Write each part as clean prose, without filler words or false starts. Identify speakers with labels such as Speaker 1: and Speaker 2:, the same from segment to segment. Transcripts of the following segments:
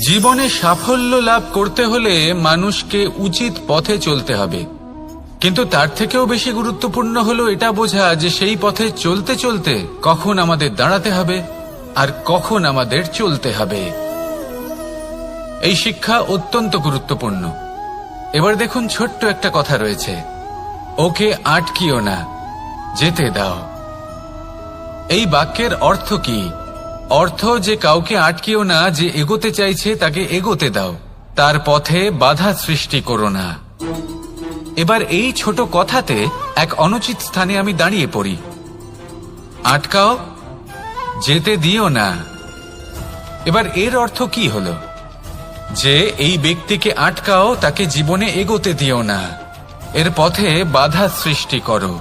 Speaker 1: জীবনে সাফল্য লাভ করতে হলে মানুষকে উচিত পথে চলতে হবে, কিন্তু তার থেকেও বেশি গুরুত্বপূর্ণ হলো এটা বোঝা যে সেই পথে চলতে চলতে কখন আমাদের দাঁড়াতে হবে আর কখন আমাদের চলতে হবে। এই শিক্ষা অত্যন্ত গুরুত্বপূর্ণ। এবার দেখুন, ছোট্ট একটা কথা রয়েছে, ওকে আটকিও না, যেতে দাও। এই বাক্যের অর্থ কি? অর্থ যে কাউকে আটকিও না, যে এগোতে চাইছে তাকে এগোতে দাও, তার পথে বাধা সৃষ্টি করো না। এবার এই ছোট কথাতে এক অনুচিত স্থানে আমি দাঁড়িয়ে পড়ি। আটকাও, যেতে দিও না। এবার এর অর্থ কি হলো? যে এই ব্যক্তিকে আটকাও, তাকে জীবনে এগোতে দিও না, এর পথে বাধা সৃষ্টি করো।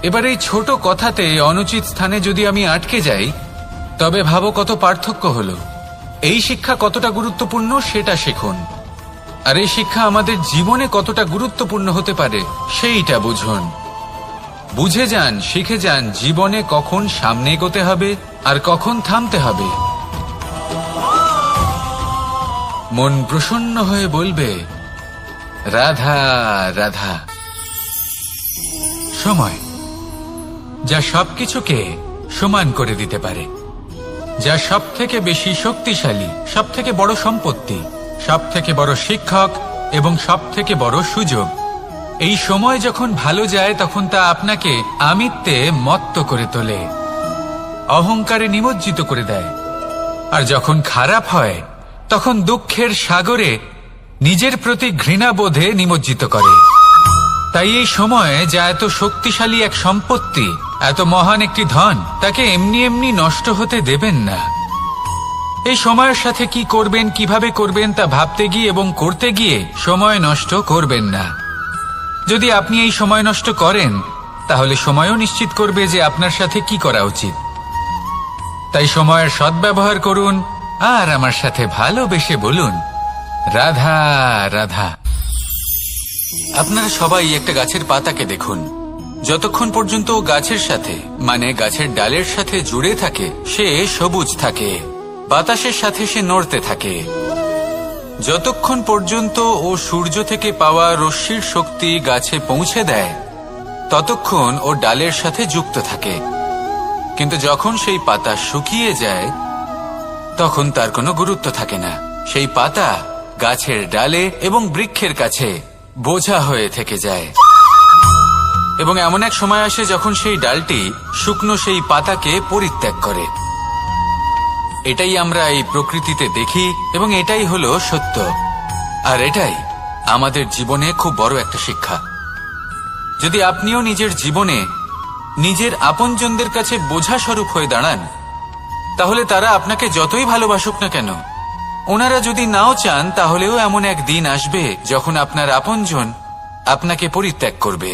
Speaker 1: এবার এই ছোট কথাতে অনুচিত স্থানে যদি আমি আটকে যাই, তবে ভাবো কত পার্থক্য হলো। এই শিক্ষা কতটা গুরুত্বপূর্ণ সেটা শিখুন, আর এই শিক্ষা আমাদের জীবনে কতটা গুরুত্বপূর্ণ হতে পারে সেইটা বুঝুন। বুঝে যান, শিখে যান জীবনে কখন সামনে এগোতে হবে আর কখন থামতে হবে। মন প্রসন্ন হয়ে বলবে, রাধা রাধা। সময় যা সবকিছুকে সমান করে দিতে পারে, যা সব থেকে বেশি শক্তিশালী, সব থেকে বড় সম্পত্তি, সব থেকে বড় শিক্ষক এবং সব থেকে বড় সুযোগ। এই সময় যখন ভালো যায় তখন তা আপনাকে আমিত্বে মত্ত করে তোলে, অহংকারে নিমজ্জিত করে দেয়। আর যখন খারাপ হয় তখন দুঃখের সাগরে নিজের প্রতি ঘৃণাবোধে নিমজ্জিত করে। তাই এই সময় যা এত শক্তিশালী এক সম্পত্তি, এত মহান একটি ধন, তাকে এমনি এমনি নষ্ট হতে দেবেন না। এই সময়ের সাথে কি করবেন, কিভাবে করবেন তা ভাবতে গিয়ে এবং করতে গিয়ে সময় নষ্ট করবেন না। যদি আপনি এই সময় নষ্ট করেন, তাহলে সময়ও নিশ্চিত করবে যে আপনার সাথে কি করা উচিত। তাই সময়ের সদ্ব্যবহার করুন আর আমার সাথে ভালোবেসে বলুন, রাধা রাধা। আপনারা সবাই একটা গাছের পাতাকে দেখুন, যতক্ষণ পর্যন্ত গাছের সাথে, মানে গাছের ডালের সাথে জুড়ে থাকে, সে সবুজ থাকে, বাতাসের সাথে সে নড়তে থাকে। যতক্ষণ পর্যন্ত ও সূর্য থেকে পাওয়া রশ্মির শক্তি গাছে পৌঁছে দেয়, ততক্ষণ ও ডালের সাথে যুক্ত থাকে। কিন্তু যখন সেই পাতা শুকিয়ে যায়, তখন তার কোনো গুরুত্ব থাকে না। সেই পাতা গাছের ডালে এবং বৃক্ষের কাছে বোঝা হয়ে থেকে যায়। এবং এমন এক সময় আসে যখন সেই ডালটি শুকনো সেই পাতাকে পরিত্যাগ করে। এটাই আমরা এই প্রকৃতিতে দেখি এবং এটাই হলো সত্য। আর এটাই আমাদের জীবনে খুব বড় একটা শিক্ষা। যদি আপনিও নিজের জীবনে নিজের আপনজনদের কাছে বোঝা স্বরূপ হয়ে দাঁড়ান, তাহলে তারা আপনাকে যতই ভালোবাসুক না কেন, ওনারা যদি নাও চান, তাহলেও এমন এক দিন আসবে যখন আপনার আপনজন আপনাকে পরিত্যাগ করবে।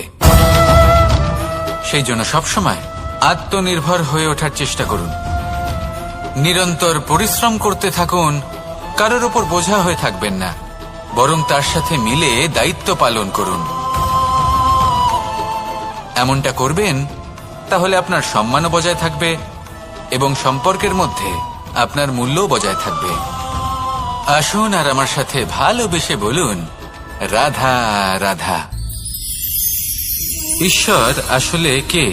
Speaker 1: সেই জন্য সবসময় আত্মনির্ভর হয়ে ওঠার চেষ্টা করুন, নিরন্তর পরিশ্রম করতে থাকুন, কারোর ওপর বোঝা হয়ে থাকবেন না, বরং তার সাথে মিলে দায়িত্ব পালন করুন। এমনটা করবেন, তাহলে আপনার সম্মানও বজায় থাকবে এবং সম্পর্কের মধ্যে আপনার মূল্যও বজায় থাকবে। আসুন আর আমার সাথে ভালোবেসে বলুন, রাধা রাধা। ঈশ্বর আসলে কে?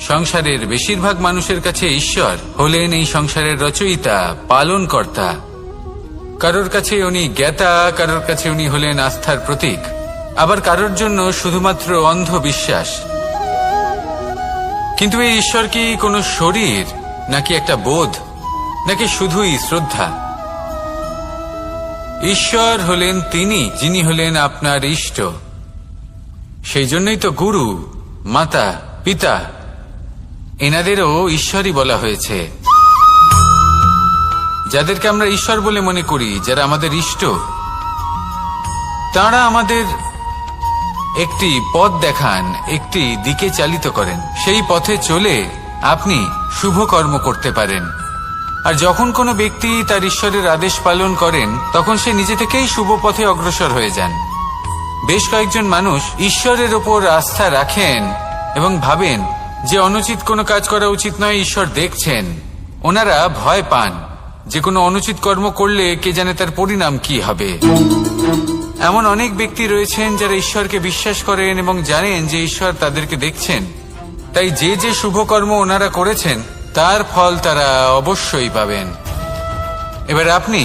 Speaker 1: সংসারের বেশিরভাগ মানুষের কাছে ঈশ্বর হলেন এই সংসারের রচয়িতা, পালনকর্তা। কারোর কাছে উনি জ্ঞাতা, কারোর কাছে উনি হলেন আস্থার প্রতীক, আবার কারোর জন্য শুধুমাত্র অন্ধ বিশ্বাস। কিন্তু এই ঈশ্বর কি কোনো শরীর, নাকি একটা বোধ, নাকি শুধুই শ্রদ্ধা? ঈশ্বর হলেন তিনি যিনি হলেন আপনার ইষ্ট। সেই জন্যই তো গুরু, মাতা, পিতা এনাদেরও ঈশ্বরই বলা হয়েছে। যাদেরকে আমরা ঈশ্বর বলে মনে করি, যারা আমাদের ইষ্ট, তাঁরা আমাদের একটি পথ দেখান, একটি দিকে চালিত করেন। সেই পথে চলে আপনি শুভ কর্ম করতে পারেন। আর যখন কোনো ব্যক্তি তার ঈশ্বরের আদেশ পালন করেন, তখন সে নিজে থেকেই শুভ পথে অগ্রসর হয়ে যান। বেশ কয়েকজন মানুষ ঈশ্বরের ওপর আস্থা রাখেন এবং ভাবেন যে অনুচিত কোনো কাজ করা উচিত নয়, ঈশ্বর দেখছেন। ওনারা ভয় পান যে কোনো অনুচিত কর্ম করলে কে জানে তার পরিণাম কি হবে। এমন অনেক ব্যক্তি রয়েছেন যারা ঈশ্বরকে বিশ্বাস করেন এবং জানেন যে ঈশ্বর তাদেরকে দেখছেন, তাই যে যে শুভ কর্ম ওনারা করেছেন তার ফল তারা অবশ্যই পাবেন। এবার আপনি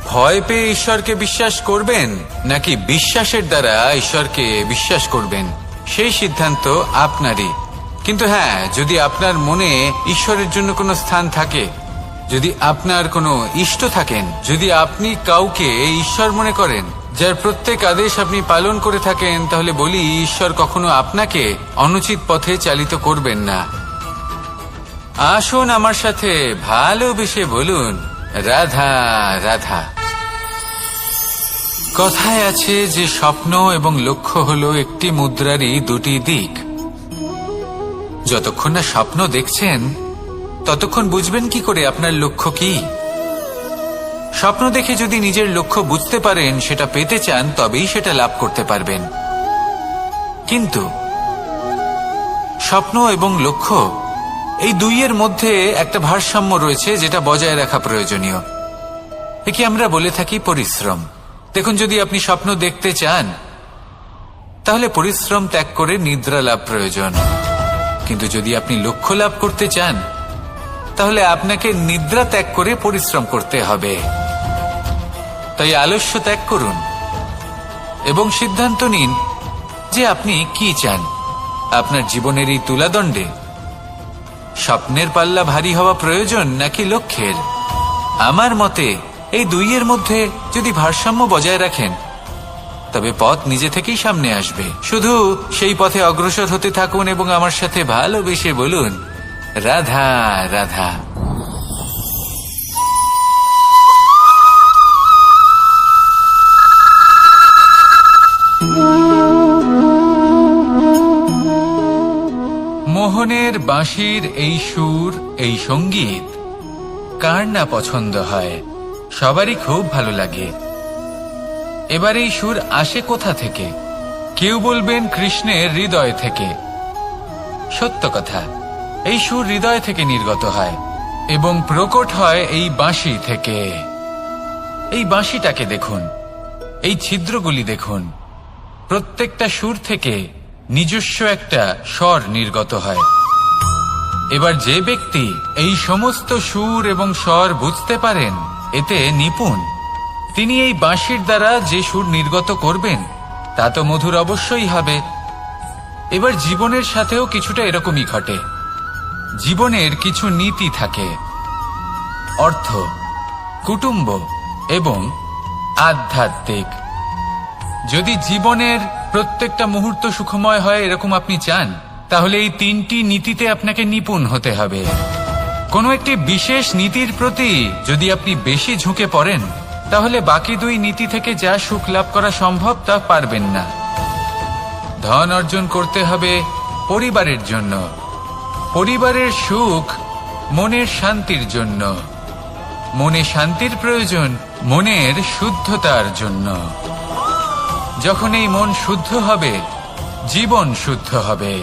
Speaker 1: ভয় পেয়ে ঈশ্বরকে বিশ্বাস করবেন নাকি বিশ্বাসের দ্বারা ঈশ্বরকে বিশ্বাস করবেন, সেই সিদ্ধান্ত আপনারই। কিন্তু হ্যাঁ, যদি আপনার মনে ঈশ্বরের জন্য কোনো স্থান থাকে, যদি আপনার কোনো ইষ্ট থাকেন, যদি আপনি কাউকে ঈশ্বর মনে করেন যার প্রত্যেক আদেশ আপনি পালন করে থাকেন, তাহলে বলি ঈশ্বর কখনো আপনাকে অনুচিত পথে চালিত করবেন না। আসুন আমার সাথে ভালোবেসে বলুন, রাধা রাধা। কথায় আছে যে স্বপ্ন এবং লক্ষ্য হলো একটি মুদ্রারই দুটি দিক। যতক্ষণ না স্বপ্ন দেখছেন ততক্ষণ বুঝবেন কি করে আপনার লক্ষ্য কি। স্বপ্ন দেখে যদি নিজের লক্ষ্য বুঝতে পারেন, সেটা পেতে চান, তবেই সেটা লাভ করতে পারবেন। কিন্তু স্বপ্ন এবং লক্ষ্য এই দুইয়ের মধ্যে একটা ভারসাম্য রয়েছে যেটা বজায় রাখা প্রয়োজনীয়। একে আমরা বলে থাকি পরিশ্রম। দেখুন, যদি আপনি স্বপ্ন দেখতে চান তাহলে পরিশ্রম ত্যাগ করে নিদ্রা লাভ প্রয়োজন। কিন্তু যদি আপনি লক্ষ্য লাভ করতে চান তাহলে আপনাকে নিদ্রা ত্যাগ করে পরিশ্রম করতে হবে। তাই আলস্য ত্যাগ করুন এবং সিদ্ধান্ত নিন যে আপনি কি চান। আপনার জীবনের এই তুলাদণ্ডে স্বপ্নের পাল্লা ভারী হওয়া প্রয়োজন নাকি লক্ষ্যের? আমার মতে এই দুইয়ের মধ্যে যদি ভারসাম্য বজায় রাখেন তবে পথ নিজে থেকেই সামনে আসবে। শুধু সেই পথে অগ্রসর হতে থাকুন এবং আমার সাথে ভালোবেসে বলুন, রাধা রাধা। মোহনের বাঁশির এই সুর, এই সঙ্গীত কার না পছন্দ হয়? সবারই খুব ভালো লাগে। এবার এই সুর আসে কোথা থেকে? কেউ বলবেন কৃষ্ণের হৃদয় থেকে। সত্য কথা, এই সুর হৃদয় থেকে নির্গত হয় এবং প্রকট হয় এই বাঁশি থেকে। এই বাঁশিটাকে দেখুন, এই ছিদ্রগুলি দেখুন, প্রত্যেকটা সুর থেকে নিজস্ব একটা স্বর নির্গত হয়। এবার যে ব্যক্তি এই সমস্ত সুর এবং স্বর বুঝতে পারেন, এতে নিপুণ, তিনি এই বাঁশির দ্বারা যে সুর নির্গত করবেন তা তো মধুর অবশ্যই হবে। এবার জীবনের সাথেও কিছুটা এরকমই ঘটে। জীবনের কিছু নীতি থাকে, অর্থ, কুটুম্ব এবং আধ্যাত্মিক। যদি জীবনের প্রত্যেকটা মুহূর্ত সুখময় হয় এরকম আপনি চান, তাহলে এই তিনটি নীতিতে আপনাকে নিপুণ হতে হবে। কোনো একটি বিশেষ নীতির প্রতি যদি আপনি বেশি ঝুঁকে পড়েন তাহলে বাকি দুই নীতি থেকে যা সুখ লাভ করা সম্ভব তা পারবেন না। ধন অর্জন করতে হবে পরিবারের জন্য, পরিবারের সুখ মনের শান্তির জন্য, মনে শান্তির প্রয়োজন মনের শুদ্ধতার জন্য। যখন এই মন শুদ্ধ হবে, জীবন শুদ্ধ হবে,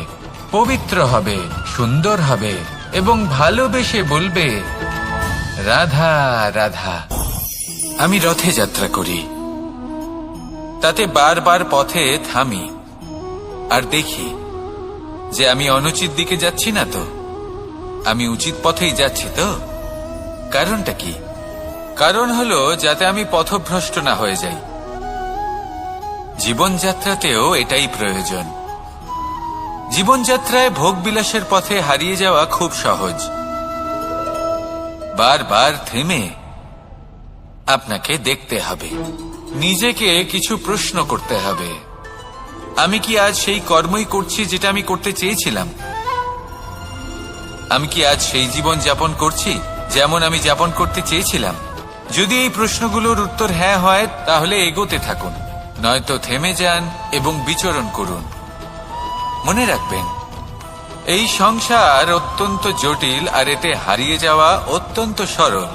Speaker 1: পবিত্র হবে, সুন্দর হবে এবং ভালোবেসে বলবে, রাধা রাধা। আমি রথে যাত্রা করি, তাতে বারবার পথে থামি আর দেখি যে আমি অনুচিত দিকে যাচ্ছি না তো, আমি উচিত পথেই যাচ্ছি তো। কারণটা কি? কারণ হলো যাতে আমি পথভ্রষ্ট না হয়ে যাই। জীবনযাত্রাতেও এটাই প্রয়োজন। জীবনযাত্রায় ভোগ বিলাসের পথে হারিয়ে যাওয়া খুব সহজ। বারবার থেমে আপনাকে দেখতে হবে, নিজেকে কিছু প্রশ্ন করতে হবে। আমি কি আজ সেই কর্মই করছি যেটা আমি করতে চেয়েছিলাম? আমি কি আজ সেই জীবন যাপন করছি যেমন আমি যাপন করতে চেয়েছিলাম? যদি এই প্রশ্নগুলোর উত্তর হ্যাঁ হয় তাহলে এগোতে থাকুন, নয়তো থেমে যান এবং বিচরণ করুন। মনে রাখবেন, এই সংসার অত্যন্ত জটিল আর এতে হারিয়ে যাওয়া অত্যন্ত সরল।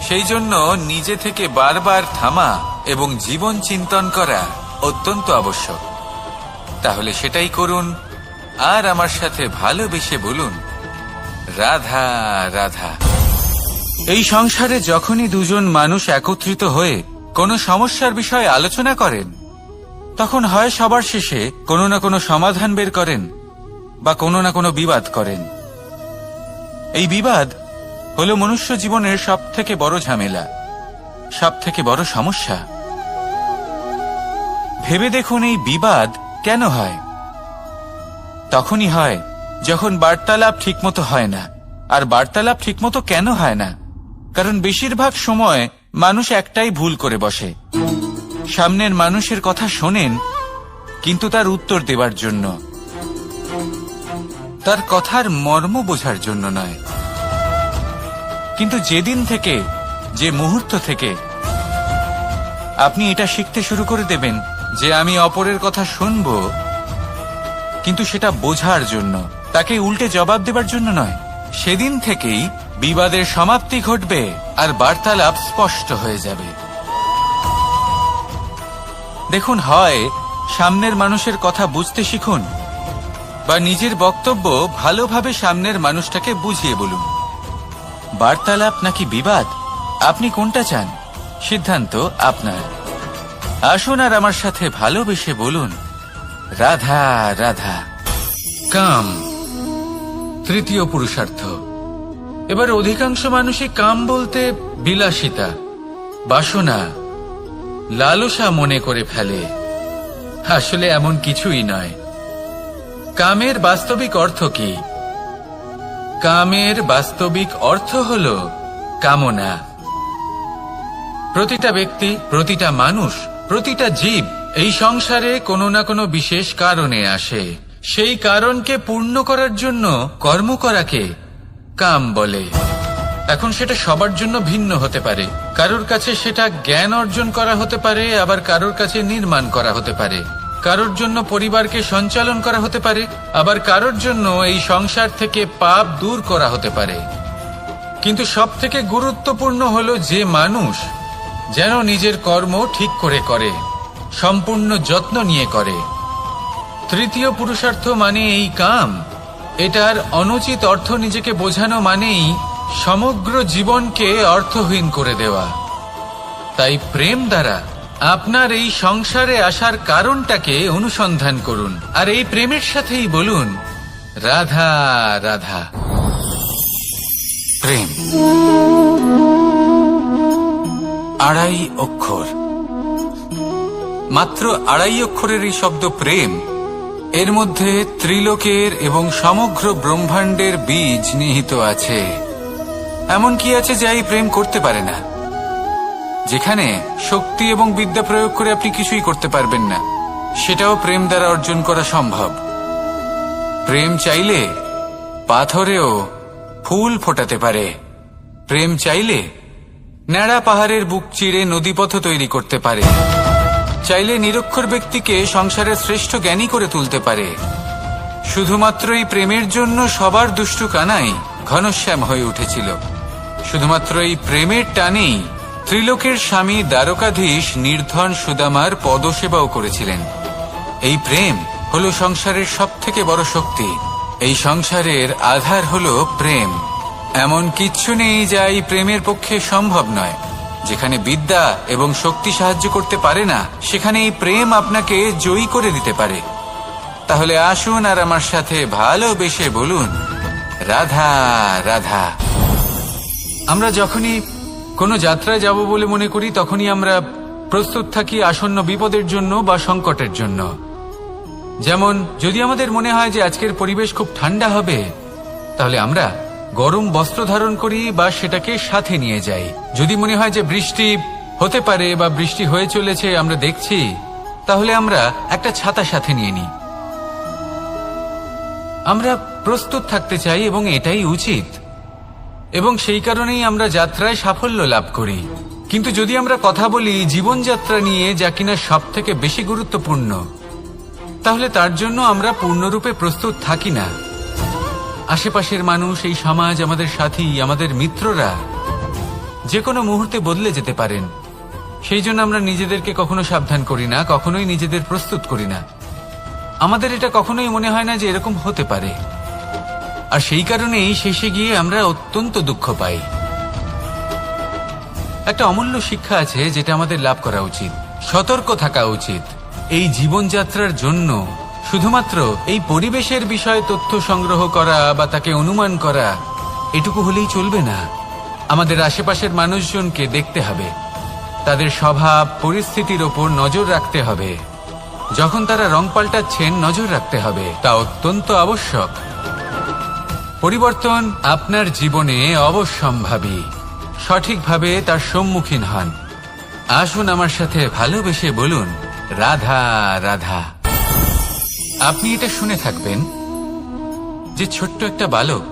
Speaker 1: সেই জন্য নিজে থেকে বারবার থামা এবং জীবন চিন্তন করা অত্যন্ত আবশ্যক। তাহলে সেটাই করুন আর আমার সাথে ভালোবেসে বলুন, রাধা রাধা। এই সংসারে যখনই দুজন মানুষ একত্রিত হয়ে কোনো সমস্যার বিষয়ে আলোচনা করেন, তখন হয় সবার শেষে কোনো না কোনো সমাধান বের করেন বা কোনো না কোনো বিবাদ করেন। এই বিবাদ হলো মনুষ্য জীবনের সবথেকে বড় ঝামেলা, সবথেকে বড় সমস্যা। ভেবে দেখুন এই বিবাদ কেন হয়? তখনই হয় যখন বার্তালাপ ঠিকমতো হয় না। আর বার্তালাপ ঠিকমতো কেন হয় না? কারণ বেশিরভাগ সময় মানুষ একটাই ভুল করে বসে। সামনের মানুষের কথা শোনেন, কিন্তু তার উত্তর দেবার জন্য, তার কথার মর্ম বোঝার জন্য নয়। কিন্তু যেদিন থেকে, যে মুহূর্ত থেকে আপনি এটা শিখতে শুরু করে দেবেন যে আমি অপরের কথা শুনব, কিন্তু সেটা বোঝার জন্য, তাকে উল্টে জবাব দেবার জন্য নয়, সেদিন থেকেই বিবাদের সমাপ্তি ঘটবে আর বার্তালাপ স্পষ্ট হয়ে যাবে। দেখুন, হয় সামনের মানুষের কথা বুঝতে শিখুন, বা নিজের বক্তব্য ভালোভাবে সামনের মানুষটাকে বুঝিয়ে বলুন। বার্তালাপ নাকি বিবাদ, আপনি কোনটা চান? সিদ্ধান্ত আপনার। আসুন আর আমার সাথে ভালোবেসে বলুন, রাধা রাধা। কাম তৃতীয় পুরুষার্থ। এবার অধিকাংশ মানুষই কাম বলতে বিলাসিতা, বাসনা, লালসা মনে করে ফেলে। আসলে এমন কিছুই নয়। কামের বাস্তবিক অর্থ কি? কামের বাস্তবিক অর্থ হল কামনা। প্রতিটা ব্যক্তি, প্রতিটা মানুষ, প্রতিটা জীব এই সংসারে কোনো না কোনো বিশেষ কারণে আসে। সেই কারণকে পূর্ণ করার জন্য কর্ম করাকে কাম বলে। এখন সেটা সবার জন্য ভিন্ন হতে পারে। কারোর কাছে সেটা জ্ঞান অর্জন করা হতে পারে, আবার কারোর কাছে নির্মাণ করা হতে পারে। কারোর জন্য পরিবারকে সঞ্চালন করা হতে পারে, আবার কারোর জন্য এই সংসার থেকে পাপ দূর করা হতে পারে। কিন্তু সবথেকে গুরুত্বপূর্ণ হলো যে মানুষ যেন নিজের কর্ম ঠিক করে করে, সম্পূর্ণ যত্ন নিয়ে করে। তৃতীয় পুরুষার্থ মানে এই কাম। এটার অনুচিত অর্থ নিজেকে বোঝানো মানেই সমগ্র জীবনকে অর্থহীন করে দেওয়া। তাই প্রেম দ্বারা আপনার এই সংসারে আসার কারণটাকে অনুসন্ধান করুন, আর এই প্রেমের সাথেই বলুন, রাধা রাধা। প্রেম আড়াই অক্ষর, মাত্র আড়াই অক্ষরের এই শব্দ প্রেম, এর মধ্যে ত্রিলোকের এবং সমগ্র ব্রহ্মাণ্ডের বীজ নিহিত আছে। এমন কি আছে যা এই প্রেম করতে পারে না? যেখানে শক্তি এবং বিদ্যা প্রয়োগ করে আপনি কিছুই করতে পারবেন না, সেটাও প্রেম দ্বারা অর্জন করা সম্ভব। প্রেম চাইলে পাথরেও ফুল ফোটাতে পারে। প্রেম চাইলে ন্যাড়া পাহাড়ের বুক চিরে নদীপথ তৈরি করতে পারে। চাইলে নিরক্ষর ব্যক্তিকে সংসারের শ্রেষ্ঠ জ্ঞানী করে তুলতে পারে। শুধুমাত্র এই প্রেমের জন্য সবার দুষ্টু কানাই ঘনশ্যাম হয়ে উঠেছিল। শুধুমাত্র এই প্রেমের টানেই ত্রিলোকের স্বামী দ্বারকাধীশ নির্ধন সুদামার পদসেবাও করেছিলেন। এই প্রেম হলো সংসারের সবথেকে বড় শক্তি। এই সংসারের আধার হলো প্রেম। এমন কিচ্ছু নেই যা এই প্রেমের পক্ষে সম্ভব নয়। যেখানে বিদ্যা এবং শক্তি সাহায্য করতে পারে না, সেখানে এই প্রেম আপনাকে জয়ী করে দিতে পারে। তাহলে আসুন আর আমার সাথে ভালোবেসে বলুন, রাধা রাধা। আমরা যখনই কোনো যাত্রায় যাব বলে মনে করি, তখনই আমরা প্রস্তুত থাকি আসন্ন বিপদের জন্য বা সংকটের জন্য। যেমন যদি আমাদের মনে হয় যে আজকের পরিবেশ খুব ঠান্ডা হবে, তাহলে আমরা গরম বস্ত্র ধারণ করি বা সেটাকে সাথে নিয়ে যাই। যদি মনে হয় যে বৃষ্টি হতে পারে বা বৃষ্টি হয়ে চলেছে, আমরা দেখছি, তাহলে আমরা একটা ছাতা সাথে নিয়ে নিই। আমরা প্রস্তুত থাকতে চাই এবং এটাই উচিত, এবং সেই কারণেই আমরা যাত্রায় সাফল্য লাভ করি। কিন্তু যদি আমরা কথা বলি জীবনযাত্রা নিয়ে, যা কিনা সব থেকে বেশি গুরুত্বপূর্ণ, তাহলে তার জন্য আমরা পূর্ণরূপে প্রস্তুত থাকি না। আশেপাশের মানুষ, এই সমাজ, আমাদের সাথী, আমাদের মিত্ররা যে কোনো মুহূর্তে বদলে যেতে পারেন। সেই জন্য আমরা নিজেদেরকে কখনো সাবধান করি না, কখনোই নিজেদের প্রস্তুত করি না। আমাদের এটা কখনোই মনে হয় না যে এরকম হতে পারে, আর সেই কারণেই শেষে গিয়ে আমরা অত্যন্ত দুঃখ পাই। একটা অমূল্য শিক্ষা আছে যেটা আমাদের লাভ করা উচিত। সতর্ক থাকা উচিত। এই জীবনযাত্রার জন্য শুধুমাত্র এই পরিবেশের বিষয়ে তথ্য সংগ্রহ করা বা তাকে অনুমান করা এটুকু হলেই চলবে না। আমাদের আশেপাশের মানুষজনকে দেখতে হবে, তাদের স্বভাব পরিস্থিতির ওপর নজর রাখতে হবে। যখন তারা রং পাল্টাচ্ছেন নজর রাখতে হবে, তা অত্যন্ত আবশ্যক। পরিবর্তন আপনার জীবনে অবশ্যম্ভাবী। সঠিকভাবে তার সম্মুখীন হন। আসুন আমার সাথে ভালোবেসে বলুন, রাধা রাধা। আপনি এটা শুনে থাকবেন যে ছোট্ট একটা বালক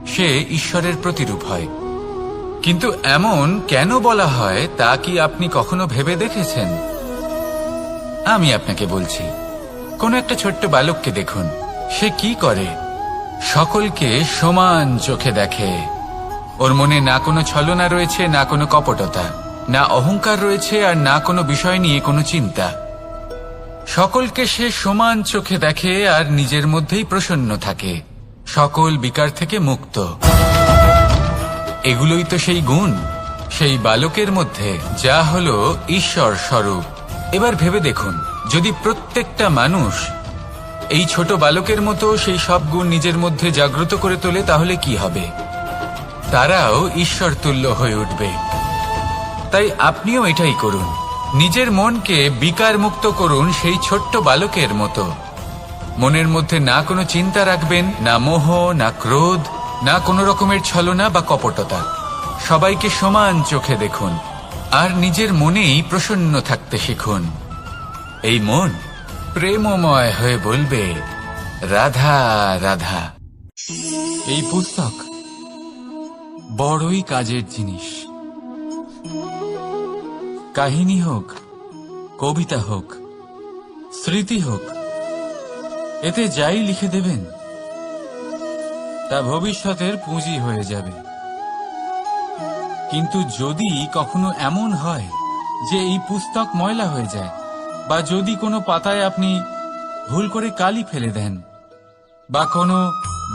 Speaker 1: সে ঈশ্বরের প্রতিরূপ হয়। কিন্তু এমন কেন বলা হয় তা কি আপনি কখনো ভেবে দেখেছেন? আমি আপনাকে বলছি, কোনো একটা ছোট্ট বালককে দেখুন, সে কি করে? সকলকে সমান চোখে দেখে। ওর মনে না কোনো ছলনা রয়েছে, না কোনো কপটতা, না অহংকার রয়েছে, আর না কোনো বিষয় নিয়ে কোনো চিন্তা। সকলকে সে সমান চোখে দেখে আর নিজের মধ্যেই প্রসন্ন থাকে, সকল বিকার থেকে মুক্ত। এগুলোই তো সেই গুণ সেই বালকের মধ্যে, যা হলো ঈশ্বর স্বরূপ। এবার ভেবে দেখুন, যদি প্রত্যেকটা মানুষ এই ছোট বালকের মতো সেই সব গুণ নিজের মধ্যে জাগ্রত করে তোলে, তাহলে কি হবে? তারাও ঈশ্বর তুল্য হয়ে উঠবে। তাই আপনিও এটাই করুন, নিজের মনকে বিকার মুক্ত করুন সেই ছোট্ট বালকের মতো। মনের মধ্যে না কোনো চিন্তা রাখবেন, না মোহ, না ক্রোধ, না কোনো রকমের ছলনা বা কপটতা। সবাইকে সমান চোখে দেখুন আর নিজের মনেই প্রসন্ন থাকতে শিখুন। এই মন প্রেমময় হয়ে বলবে, রাধা রাধা। এই পুস্তক বড়ই কাজের জিনিস। কাহিনী হোক, কবিতা হোক, স্মৃতি হোক, এতে যাই লিখে দেবেন তা ভবিষ্যতের পুঁজি হয়ে যাবে। কিন্তু যদি কখনো এমন হয় যে এই পুস্তক ময়লা হয়ে যায়, বা যদি কোনো পাতায় আপনি ভুল করে কালি ফেলে দেন, বা কোনো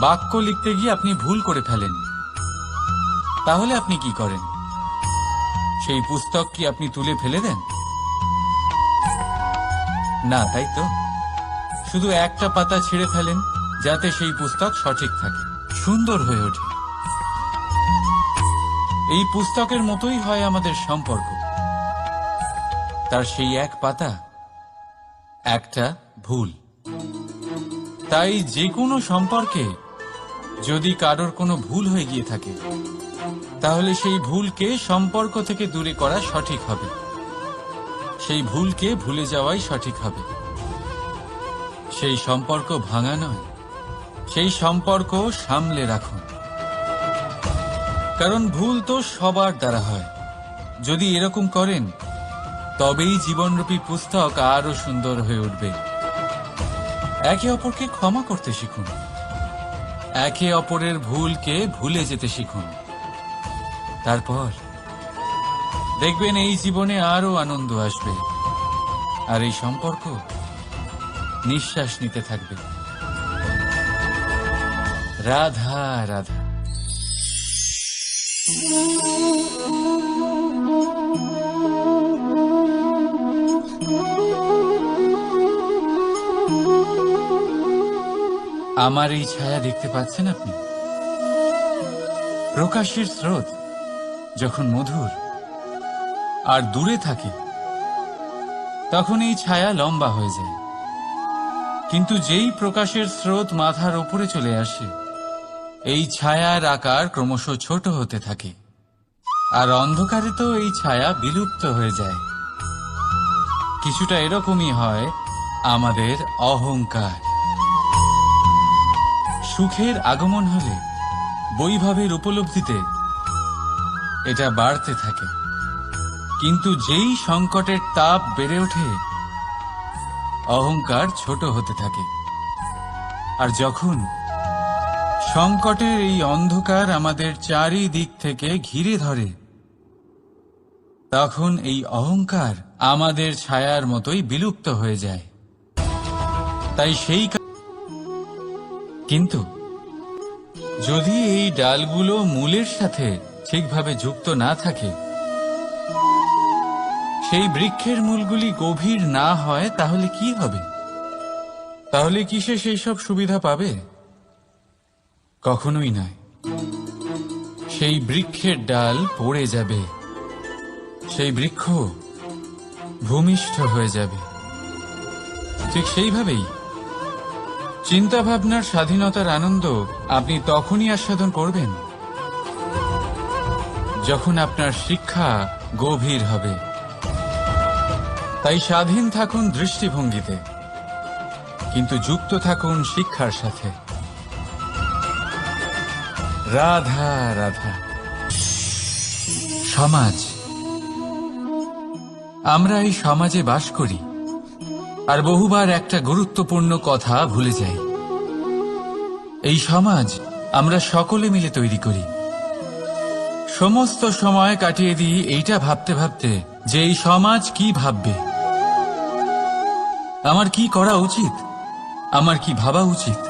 Speaker 1: বাক্য লিখতে গিয়ে আপনি ভুল করে ফেলেন, তাহলে আপনি কি করেন? সেই পুস্তক কি আপনি তুলে ফেলে দেন? না, তাই তো? শুধু একটা পাতা ছিঁড়ে ফেলেন যাতে সেই পুস্তক সঠিক থাকে, সুন্দর হয়ে ওঠে। এই পুস্তকের মতোই হয় আমাদের সম্পর্ক। তার সেই এক পাতা, একটা ভুল। তাই যে কোনো সম্পর্কে যদি কারোর কোনো ভুল হয়ে গিয়ে থাকে, তাহলে সেই ভুলকে সম্পর্ক থেকে দূরে করা সঠিক হবে। সেই ভুলকে ভুলে যাওয়াই সঠিক হবে। সেই সম্পর্ক ভাঙা নয়, সেই সম্পর্ক সামলে রাখুন। কারণ ভুল তো সবার দ্বারা হয়। যদি এরকম করেন, তবেই জীবনরূপী পুস্তক আরো সুন্দর হয়ে উঠবে। একে অপরকে ক্ষমা করতে শিখুন, একে অপরের ভুলকে ভুলে যেতে শিখুন। তারপর দেখবেন এই জীবনে আরো আনন্দ আসবে, আর এই সম্পর্ক নিঃশ্বাস নিতে থাকবে। রাধা রাধা। আমার এই ছায়া দেখতে পাচ্ছেন আপনি? প্রকাশের স্রোত যখন মধুর আর দূরে থাকে, তখন এই ছায়া লম্বা হয়ে যায়। কিন্তু যেই প্রকাশের স্রোত মাথার ওপরে চলে আসে, এই ছায়ার আকার ক্রমশ ছোট হতে থাকে, আর অন্ধকারে তো এই ছায়া বিলুপ্ত হয়ে যায়। কিছুটা এরকমই হয় আমাদের অহংকার। সুখের আগমন হলে, বৈভবের উপলব্ধিতে এটা বাড়তে থাকে। কিন্তু যেই সংকটের তাপ বেড়ে ওঠে, অহংকার ছোট হতে থাকে। আর যখন সংকটের এই অন্ধকার আমাদের চারিদিক থেকে ঘিরে ধরে, তখন এই অহংকার আমাদের ছায়ার মতোই বিলুপ্ত হয়ে যায়। তাই সেই কিন্তু যদি এই ডালগুলো মূলের সাথে ঠিকভাবে যুক্ত না থাকে, সেই বৃক্ষের মূলগুলি গভীর না হয় তাহলে কি হবে? তাহলে কি সে সেই সব সুবিধা পাবে? কখনোই নয়। সেই বৃক্ষের ডাল পড়ে যাবে, সেই বৃক্ষ ভূমিষ্ঠ হয়ে যাবে। ঠিক সেইভাবেই চিন্তা ভাবনার স্বাধীনতার আনন্দ আপনি তখনই আস্বাদন করবেন যখন আপনার শিক্ষা গভীর হবে। তাই স্বাধীন থাকুন দৃষ্টিভঙ্গিতে, কিন্তু যুক্ত থাকুন শিক্ষার সাথে। রাধা রাধা। সমাজ। আমরা এই সমাজে বাস করি আর বহুবার একটা গুরুত্বপূর্ণ কথা ভুলে যাই। এই সমাজ আমরা সকলে মিলে তৈরি করি। সমস্ত সময় কাটিয়ে দিই এইটা ভাবতে ভাবতে যে এই সমাজ কি ভাববে, আমার কি করা উচিত, আমার কি ভাবা উচিত,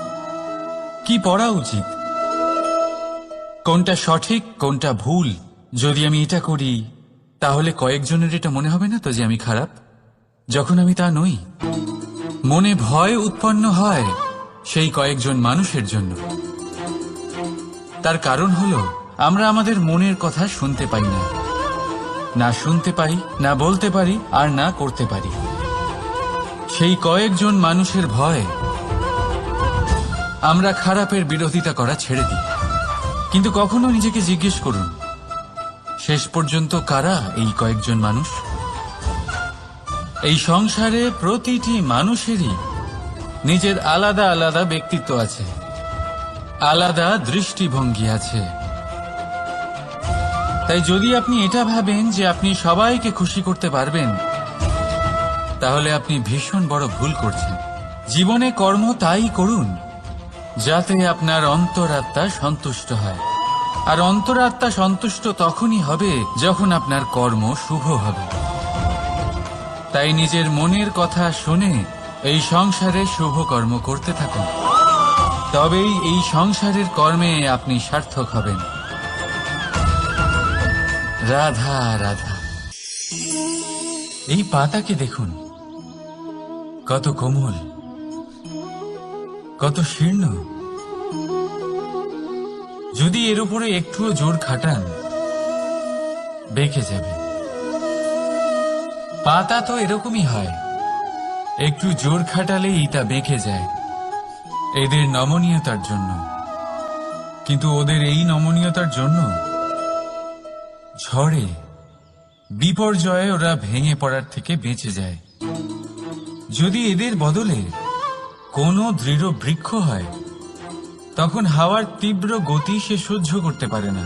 Speaker 1: কি পড়া উচিত, কোনটা সঠিক কোনটা ভুল। যদি আমি এটা করি তাহলে কয়েকজনের এটা মনে হবে না তো যে আমি খারাপ, যখন আমি তা নই। মনে ভয় উৎপন্ন হয় সেই কয়েকজন মানুষের জন্য। তার কারণ হলো আমরা আমাদের মনের কথা শুনতে পাই না, না শুনতে পাই, না বলতে পারি, আর না করতে পারি। সেই কয়েকজন মানুষের ভয় আমরা খারাপের বিরোধিতা করা ছেড়ে দিই। কিন্তু কখনো নিজেকে জিজ্ঞেস করুন, শেষ পর্যন্ত কারা এই কয়েকজন মানুষ? এই সংসারে প্রতিটি মানুষেরই নিজের আলাদা আলাদা ব্যক্তিত্ব আছে, আলাদা দৃষ্টিভঙ্গি আছে। তাই যদি আপনি এটা ভাবেন যে আপনি সবাইকে খুশি করতে পারবেন, তাহলে আপনি ভীষণ বড় ভুল করছেন। জীবনে কর্ম তাই করুন যাতে আপনার অন্তরাত্মা সন্তুষ্ট হয়, আর অন্তরাত্মা সন্তুষ্ট তখনই হবে যখন আপনার কর্ম শুভ হবে। তাই নিজের মনের কথা শুনে এই সংসারে শুভ কর্ম করতে থাকুন, তবেই এই সংসারের কর্মে আপনি সার্থক হবেন। রাধা রাধা। এই পাতাকে দেখুন, কত কোমল, কত শীর্ণ। যদি এর উপরে একটুও জোর খাটান বেঁকে যাবে। পাতা তো এরকমই হয়, একটু জোর খাটালেই তা বেঁকে যায় এদের নমনীয়তার জন্য। কিন্তু ওদের এই নমনীয়তার জন্য ঝড়ে বিপর্যয়ে ওরা ভেঙে পড়ার থেকে বেঁচে যায়। যদি এদের বদলে কোনো দৃঢ় বৃক্ষ হয়, তখন হাওয়ার তীব্র গতি সে সহ্য করতে পারে না,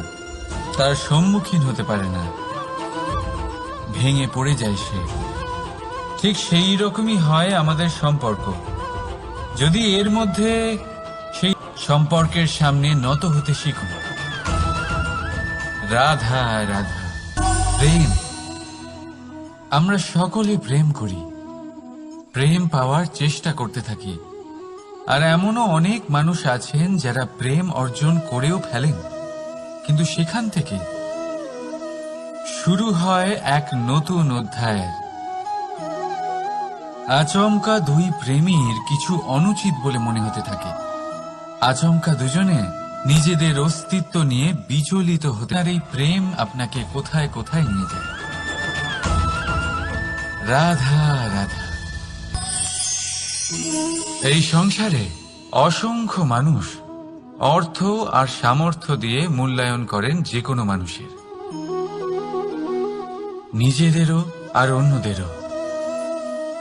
Speaker 1: তার সম্মুখীন হতে পারে না, ভেঙে পড়ে যায় সে। ঠিক সেই রকমই হয় আমাদের সম্পর্ক। যদি এর মধ্যে সেই সম্পর্কের সামনে নত হতে শিখুন। রাধা রাধা। প্রেম। আমরা সকলে প্রেম করি, প্রেম পাওয়ার চেষ্টা করতে থাকি। আর এমনও অনেক মানুষ আছেন যারা প্রেম অর্জন করেও ফেলেন, কিন্তু সেখান থেকে শুরু হয় এক নতুন অধ্যায়ের। আচমকা দুই প্রেমীর কিছু অনুচিত বলে মনে হতে থাকে। আচমকা দুজনে নিজেদের অস্তিত্ব নিয়ে বিচলিত হতে, আর এই প্রেম আপনাকে কোথায় কোথায় নিয়ে যায়। রাধা রাধা। এই সংসারে অসংখ্য মানুষ অর্থ আর সামর্থ্য দিয়ে মূল্যায়ন করেন যে কোনো মানুষের, নিজেদেরও আর অন্যদেরও।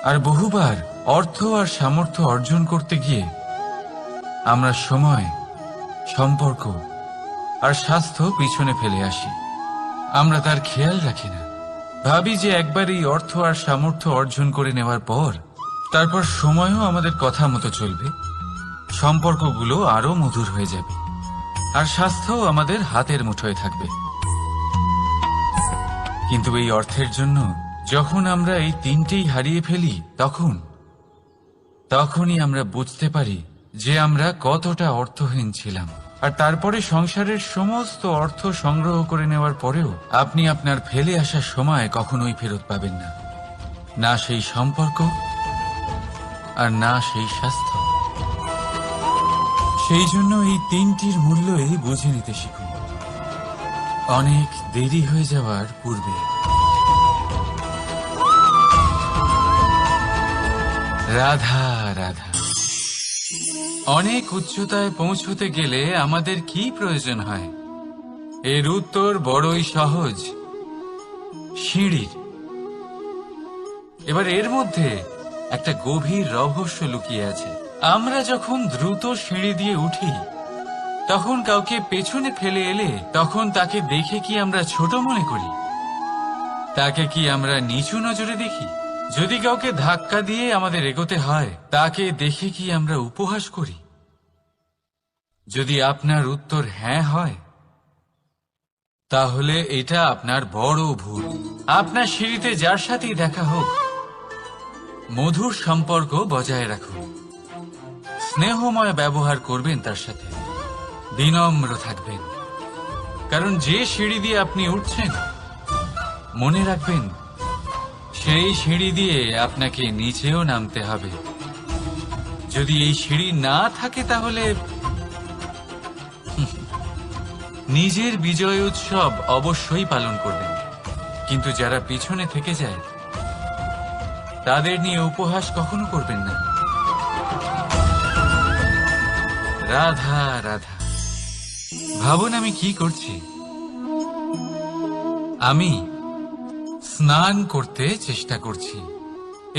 Speaker 1: আর বহুবার অর্থ আর সামর্থ্য অর্জন করতে গিয়ে আমরা সময়, সম্পর্ক আর স্বাস্থ্য পিছনে ফেলে আসি। আমরা তার খেয়াল রাখি না। ভাবি যে একবার এই অর্থ আর সামর্থ্য অর্জন করে নেওয়ার পর তারপর সময়ও আমাদের কথা মতো চলবে, সম্পর্কগুলো আরো মধুর হয়ে যাবে, আর স্বাস্থ্যও আমাদের হাতের মুঠোয় থাকবে। কিন্তু এই অর্থের জন্য যখন আমরা এই তিনটেই হারিয়ে ফেলি, তখনই আমরা বুঝতে পারি যে আমরা কতটা অর্থহীন ছিলাম। আর তারপরে সংসারের সমস্ত অর্থ সংগ্রহ করে নেওয়ার পরেও আপনি আপনার ফেলে আসা সময় কখনোই ফেরত পাবেন না। না সেই সম্পর্ক, আর না সেই স্বাস্থ্য। সেই জন্য এই তিনটির মূল্যই বুঝে নিতে শিখুন অনেক দেরি হয়ে যাওয়ার পূর্বে। রাধা রাধা। অনেক উচ্চতায় পৌঁছতে গেলে আমাদের কি প্রয়োজন হয়? এর উত্তর বড়ই সহজ, সিঁড়ির। এবার এর মধ্যে একটা গভীর রহস্য লুকিয়ে আছে। আমরা যখন দ্রুত সিঁড়ি দিয়ে উঠি, তখন কাউকে পেছনে ফেলে এলে তখন তাকে দেখে কি আমরা ছোট মনে করি? তাকে কি আমরা নিচু নজরে দেখি? যদি কাউকে ধাক্কা দিয়ে আমাদের এগোতে হয়, তাকে দেখে কি আমরা উপহাস করি? যদি আপনার উত্তর হ্যাঁ হয়, তাহলে এটা আপনার বড় ভুল। আপনার সিঁড়িতে যার সাথেই দেখা হোক, মধুর সম্পর্ক বজায় রাখুন, স্নেহময় ব্যবহার করবেন তার সাথে, বিনম্র থাকবেন। কারণ যে সিঁড়ি দিয়ে আপনি উঠছেন, মনে রাখবেন সেই সিঁড়ি দিয়ে আপনাকে নিচেও নামতে হবে। যদি এই সিঁড়ি না থাকে তাহলে নিজের বিজয় উৎসব অবশ্যই পালন করবেন, কিন্তু যারা পিছনে থেকে যায় তাদের নিয়ে উপহাস কখনো করবেন না। রাধা রাধা। ভাবুন আমি কি করছি। আমি স্নান করতে চেষ্টা করছি।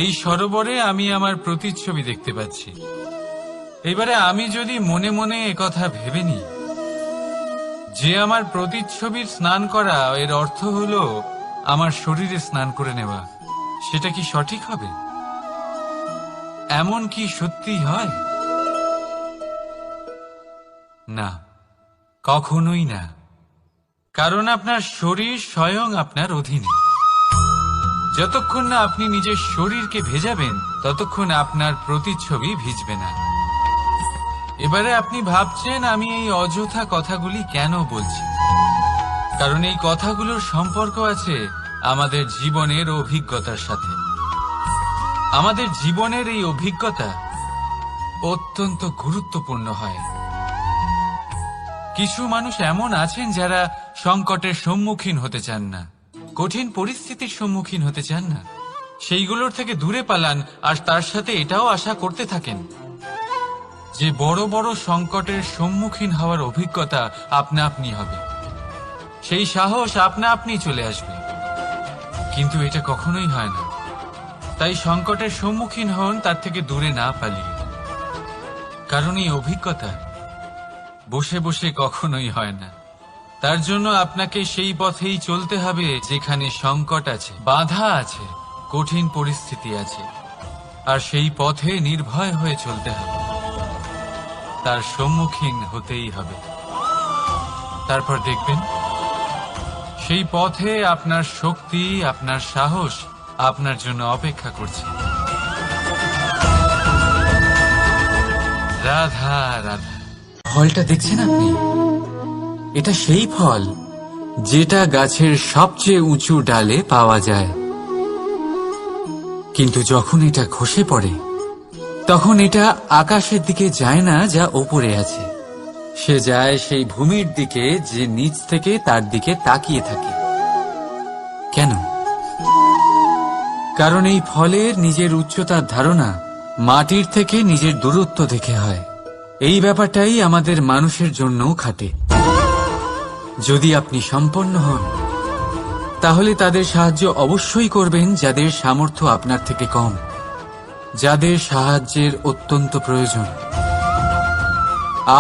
Speaker 1: এই সরোবরে আমি আমার প্রতিচ্ছবি দেখতে পাচ্ছি। এবারে আমি যদি মনে মনে একথা ভেবে নিই যে আমার প্রতিচ্ছবির স্নান করা, এর অর্থ হলো আমার শরীরে স্নান করে নেওয়া, সেটা কি সঠিক হবে? এমন কি সত্যি হয়? না, কখনোই না। কারণ আপনার শরীর স্বয়ং আপনার অধীনে। যতক্ষণ না আপনি নিজের শরীরকে ভেজাবেন, ততক্ষণ আপনার প্রতিচ্ছবি ভিজবে না। এবারে আপনি ভাবছেন আমি এই অযথা কথাগুলি কেন বলছি। কারণ এই কথাগুলোর সম্পর্ক আছে আমাদের জীবনের অভিজ্ঞতার সাথে। আমাদের জীবনের এই অভিজ্ঞতা অত্যন্ত গুরুত্বপূর্ণ হয়। কিছু মানুষ এমন আছেন যারা সংকটের সম্মুখীন হতে চান না, কঠিন পরিস্থিতির সম্মুখীন হতে চান না, সেইগুলোর থেকে দূরে পালান, আর তার সাথে এটাও আশা করতে থাকেন যে বড় বড় সংকটের সম্মুখীন হওয়ার অভিজ্ঞতা আপনা আপনি হবে, সেই সাহস আপনা আপনি চলে আসবে। কিন্তু এটা কখনোই হয় না। তাই সংকটের সম্মুখীন হন তার থেকে দূরে না পালিয়ে। কারণ এই অভিজ্ঞতা বসে বসে কখনোই হয় না। তার জন্য আপনাকে সেই পথেই চলতে হবে যেখানে সংকট আছে, বাধা আছে, কঠিন পরিস্থিতি আছে। আর সেই পথে নির্ভয় হয়ে চলতে হবে, তার সম্মুখীন হতেই হবে। তারপর দেখবেন সেই পথে আপনার শক্তি, আপনার সাহস আপনার জন্য অপেক্ষা করছে। রাধা রাধা। ফলটা দেখছেন আপনি? এটা সেই ফল যেটা গাছের সবচেয়ে উঁচু ডালে পাওয়া যায়, কিন্তু যখন এটা খসে পড়ে তখন এটা আকাশের দিকে যায় না যা ওপরে আছে, সে যায় সেই ভূমির দিকে যে নিচ থেকে তার দিকে তাকিয়ে থাকে। কেন? কারণ এই ফলের নিজের উচ্চতার ধারণা মাটির থেকে নিজের দূরত্ব দেখে হয়। এই ব্যাপারটাই আমাদের মানুষের জন্যও খাটে। যদি আপনি সম্পন্ন হন, তাহলে তাদের সাহায্য অবশ্যই করবেন যাদের সামর্থ্য আপনার থেকে কম, যাদের সাহায্যের অত্যন্ত প্রয়োজন।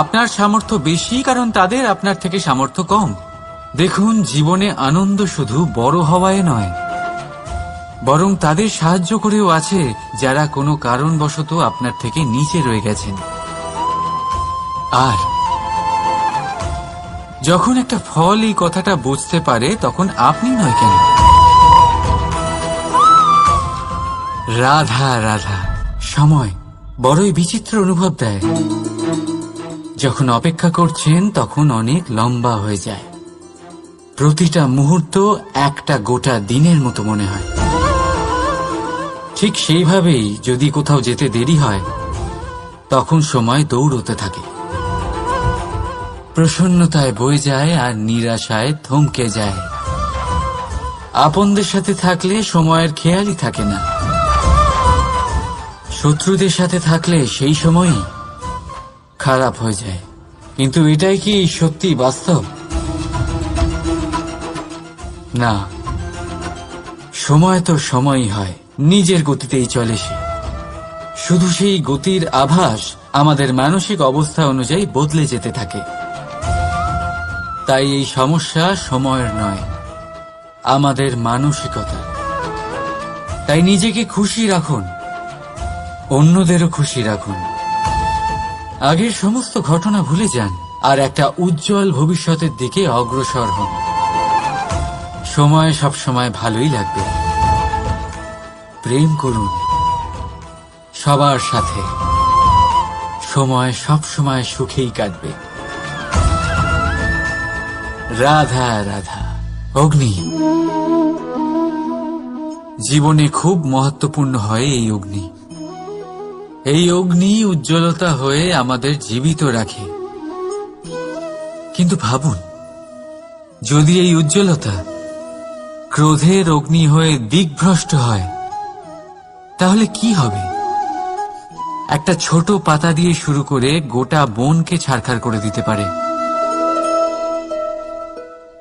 Speaker 1: আপনার সামর্থ্য বেশি কারণ তাদের আপনার থেকে সামর্থ্য কম। দেখুন, জীবনে আনন্দ শুধু বড় হওয়ায় নয়, বরং তাদের সাহায্য করেও আছে যারা কোনো কারণবশত আপনার থেকে নিচে রয়ে গেছেন। আর যখন একটা ফল এই কথাটা বুঝতে পারে, তখন আপনি নয় কেন? রাধা রাধা। সময় বড়ই বিচিত্র অনুভব দেয়। যখন অপেক্ষা করছেন তখন অনেক লম্বা হয়ে যায়। প্রতিটা মুহূর্ত একটা গোটা দিনের মতো মনে হয়।
Speaker 2: ঠিক সেইভাবেই যদি কোথাও যেতে দেরি হয় তখন সময় দৌড়তে থাকে, প্রসন্নতায় বয়ে যায় আর নিরাশায় থমকে যায়। আপনদের সাথে থাকলে সময়ের খেয়ালই থাকে না, শত্রুদের সাথে থাকলে সেই সময়ই খারাপ হয়ে যায়। কিন্তু এটাই কি সত্যি বাস্তব? না, সময় তো সময়ই হয়, নিজের গতিতেই চলে সে। শুধু সেই গতির আভাস আমাদের মানসিক অবস্থা অনুযায়ী বদলে যেতে থাকে। তাই এই সমস্যা সময়ের নয়, আমাদের মানসিকতা। তাই নিজেকে খুশি রাখুন, অন্যদেরও খুশি রাখুন। আগের সমস্ত ঘটনা ভুলে যান আর একটা উজ্জ্বল ভবিষ্যতের দিকে অগ্রসর হন। সময় সবসময় ভালোই লাগবে। প্রেম করুন সবার সাথে, সময় সবসময় সুখেই কাটবে। রাধা রাধা। অগ্নি জীবনে খুব মহত্বপূর্ণ হয়। এই অগ্নি উজ্জ্বলতা হয়ে আমাদের জীবিত রাখে। কিন্তু ভাবুন, যদি এই উজ্জ্বলতা ক্রোধের অগ্নি হয়ে দিকভ্রষ্ট হয় তাহলে কি হবে? একটা ছোট পাতা দিয়ে শুরু করে গোটা বনকে ছারখার করে দিতে পারে।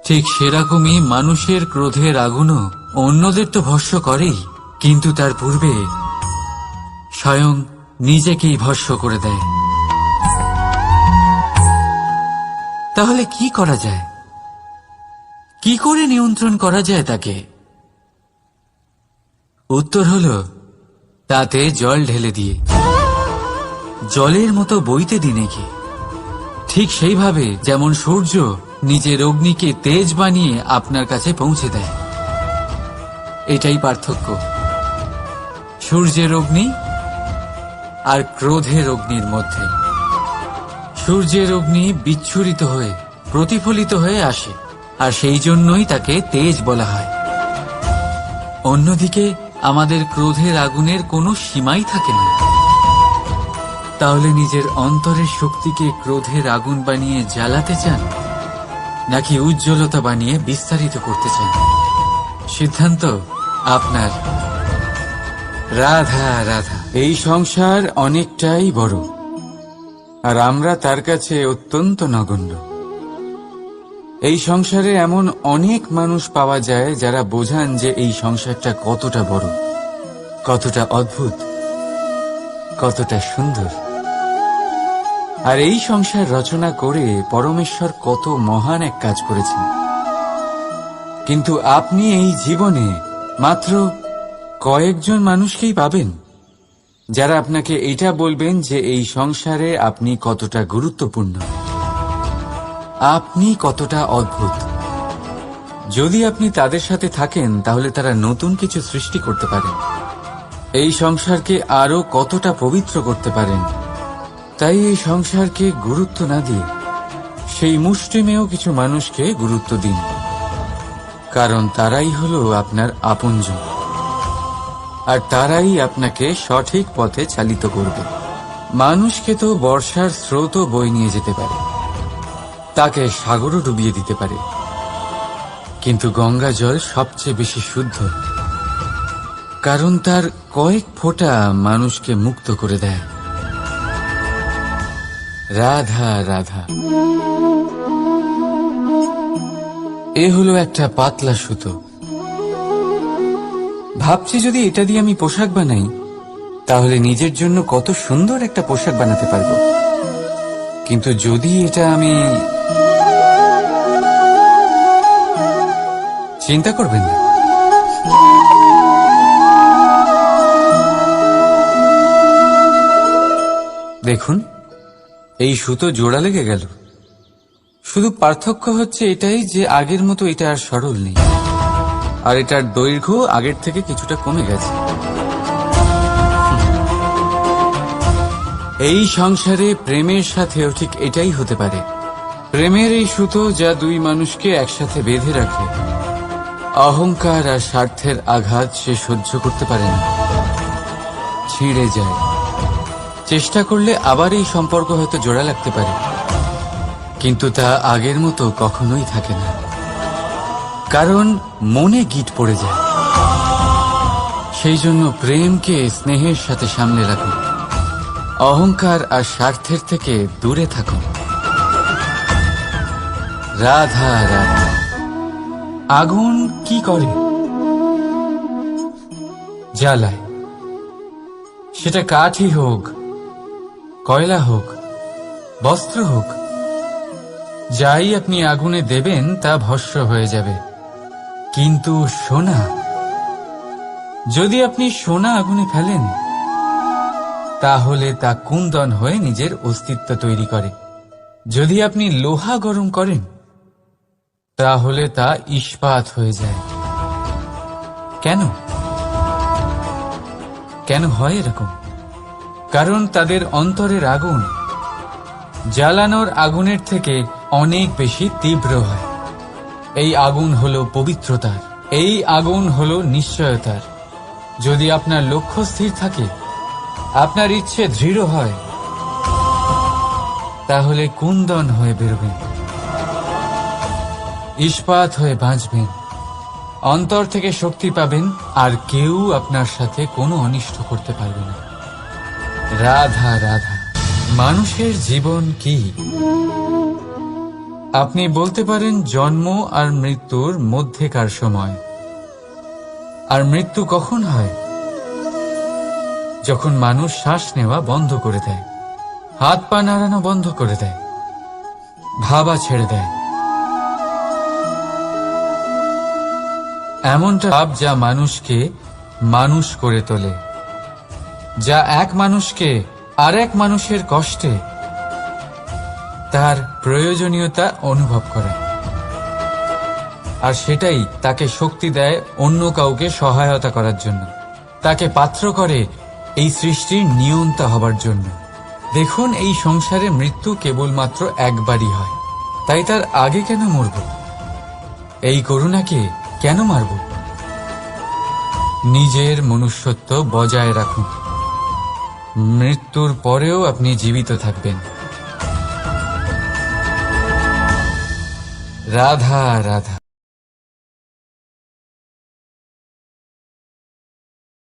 Speaker 2: ঠিক সেরকমই মানুষের ক্রোধের আগুনও অন্যদের তো ভস্ম করেই, কিন্তু তার পূর্বে স্বয়ং নিজেকেই ভস্ম করে দেয়। তাহলে কি করা যায়? কি করে নিয়ন্ত্রণ করা যায় তাকে? উত্তর হলো তাতে জল ঢেলে দিয়ে, জলের মতো বইতে দিন একে। ঠিক সেইভাবে যেমন সূর্য নিজের অগ্নিকে তেজ বানিয়ে আপনার কাছে পৌঁছে দেয়। এটাই পার্থক্য সূর্যের অগ্নি আর ক্রোধের অগ্নির মধ্যে। সূর্যের অগ্নি বিচ্ছুরিত হয়ে প্রতিফলিত হয়ে আসে, আর সেই জন্যই তাকে তেজ বলা হয়। অন্যদিকে আমাদের ক্রোধের আগুনের কোনো সীমাই থাকে না। তাহলে নিজের অন্তরের শক্তিকে ক্রোধের আগুন বানিয়ে জ্বালাতে চান, নাকি উজ্জ্বলতা বানিয়ে বিস্তারিত করতে চান? সিদ্ধান্ত আপনার। রাধা রাধা। এই সংসার অনেকটাই বড়, আর আমরা তার কাছে অত্যন্ত নগণ্য। এই সংসারে এমন অনেক মানুষ পাওয়া যায় যারা বোঝান যে এই সংসারটা কতটা বড়, কতটা অদ্ভুত, কতটা সুন্দর। আর এই সংসার রচনা করে পরমেশ্বর কত মহান এক কাজ করেছেন। কিন্তু আপনি এই জীবনে মাত্র কয়েকজন মানুষকেই পাবেন যারা আপনাকে এটা বলবেন যে এই সংসারে আপনি কতটা গুরুত্বপূর্ণ, আপনি কতটা অদ্ভুত। যদি আপনি তাদের সাথে থাকেন তাহলে তারা নতুন কিছু সৃষ্টি করতে পারেন, এই সংসারকে আরো কতটা পবিত্র করতে পারেন। তাই এই সংসারকে গুরুত্ব না দিয়ে সেই মুষ্টিমেয় কিছু মানুষকে গুরুত্ব দিন, কারণ তারাই হলো আপনার আপনজন, আর তারাই আপনাকে সঠিক পথে চালিত করবে। মানুষকে তো বর্ষার স্রোতও বয়ে নিয়ে যেতে পারে, তাকে সাগরও ডুবিয়ে দিতে পারে, কিন্তু গঙ্গা জল সবচেয়ে বেশি শুদ্ধ, কারণ তার কয়েক ফোঁটা মানুষকে মুক্ত করে দেয়। রাধা রাধা। এ হলো একটা পাতলা সুতো। ভাবছি যদি এটা দিয়ে আমি পোশাক বানাই তাহলে নিজের জন্য কত সুন্দর একটা পোশাক বানাতে পারবো। কিন্তু যদি এটা আমি... চিন্তা করবেন না, দেখুন এই সুতো জোড়া লেগে গেল। শুধু পার্থক্য হচ্ছে এটাই যে আগের মতো এটা আর সরল নেই, আর এটার দৈর্ঘ্য আগের থেকে কিছুটা কমে গেছে। এই সংসারে প্রেমের সাথেও ঠিক এটাই হতে পারে। প্রেমের এই সুতো যা দুই মানুষকে একসাথে বেঁধে রাখে, অহংকার আর স্বার্থের আঘাত সে সহ্য করতে পারে না। ছিঁড়ে যায়। চেষ্টা করলে আবার এই সম্পর্ক হয়তো জোড়া লাগতে পারে, কিন্তু তা আগের মতো কখনোই থাকে না, কারণ মনে গিট পড়ে যায়। সেই জন্য প্রেমকে স্নেহের সাথে সামলে রাখুন, অহংকার আর স্বার্থের থেকে দূরে থাকুন। রাধা রাধা। আগুন কি করে? জ্বালায়। সেটা কাঠই হোক, কয়লা হোক, বস্ত্র হোক, যাই আপনি আগুনে দেবেন তা ভস্ম হয়ে যাবে। কিন্তু সোনা, যদি আপনি সোনা আগুনে ফেলেন তাহলে তা কুন্দন হয়ে নিজের অস্তিত্ব তৈরি করে। যদি আপনি লোহা গরম করেন তাহলে তা ইস্পাত হয়ে যায়। কেন কেন হয় এরকম? কারণ তাদের অন্তরের আগুন জ্বালানোর আগুনের থেকে অনেক বেশি তীব্র হয়। এই আগুন হলো পবিত্রতার, এই আগুন হলো নিশ্চয়তার। যদি আপনার লক্ষ্য স্থির থাকে, আপনার ইচ্ছে দৃঢ় হয়, তাহলে কুন্দন হয়ে বেরোবেন, ইস্পাত হয়ে বাঁচবেন, অন্তর থেকে শক্তি পাবেন, আর কেউ আপনার সাথে কোনো অনিষ্ট করতে পারবে না। রাধা রাধা। মানুষের জীবন কি? আপনি বলতে পারেন জন্ম আর মৃত্যুর মধ্যেকার সময়। আর মৃত্যু কখন হয়? যখন মানুষ শ্বাস নেওয়া বন্ধ করে দেয়, হাত পা নাড়ানো বন্ধ করে দেয়, ভাবা ছেড়ে দেয়। এমনটা ভাব যা মানুষকে মানুষ করে তোলে, যা এক মানুষকে আর এক মানুষের কষ্টে তার প্রয়োজনীয়তা অনুভব করে, আর সেটাই তাকে শক্তি দেয় অন্য কাউকে সহায়তা করার জন্য, তাকে পাত্র করে এই সৃষ্টির নিয়ন্তা হবার জন্য। দেখুন, এই সংসারে মৃত্যু কেবলমাত্র একবারই হয়, তাই তার আগে কেন মরব? এই করুণাকে কেন মারব? নিজের মনুষ্যত্ব বজায় রাখুন, মৃত্যুর পরেও আপনি জীবিত থাকবেন। রাধা রাধা।